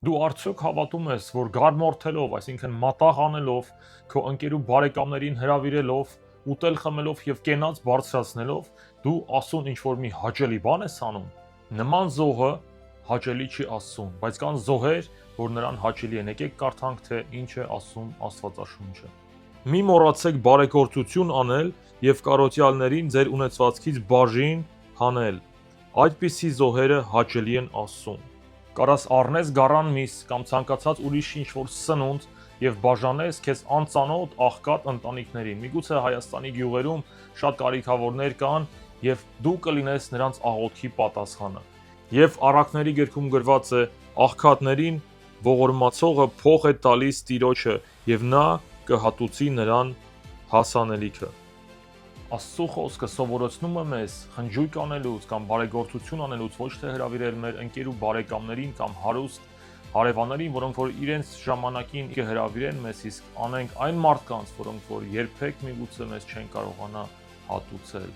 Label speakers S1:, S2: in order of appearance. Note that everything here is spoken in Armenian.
S1: Դու արդյոք հավատում ես, որ գարմորթելով, այսինքն մատաղ անելով, քո ընկերու բարեկամներին հրավիրելով, ուտել խմելով եւ կենաց բարձրացնելով, դու Աստծուն ինչ-որ մի հաճելի բան ես անում։ Նման զոհը հաճելի չի Աստծուն, բայց կան զոհեր, որ նրան հաճելի են։ Եկեք կարդանք, թե ինչ է ասում Աստվածաշունչը։ Մի մոռացեք բարեգործություն անել եւ կարոտյալներին ձեր ունեցվածքից բաժին հանել։ Այդպիսի զոհերը հաճելի են Աստծուն։ Կարաս առնես գառան միս կամ ցանկացած ուրիշ ինչ-որ սնունդ եւ բաժանես քեզ անծանոթ աղքատ ընտանիքներին։ Միգուցե Հայաստանի գյուղերում շատ կարիքավորներ կան եւ դու կլինես նրանց աղոթքի պատասխանը։ Եվ Առակների գրքում գրված է. աղքատներին ողորմացողը փող է տալիս Տիրոջը եւ նա կհատուցի նրան հասանելիքը։ Աստծո խոսքը սովորեցնում է մեզ խնջույք անելուց կամ բարեգործություն անելուց ոչ թե հրավիրել մեր ընկեր ու բարեկամներին կամ հարուստ հարևաններին, որոնք որ իրենց ժամանակին կհրավիրեն մեզ, իսկ անենք այն մարդկանց, որոնք որ երբեք միգուցե մեզ չեն կարողանա հատուցել։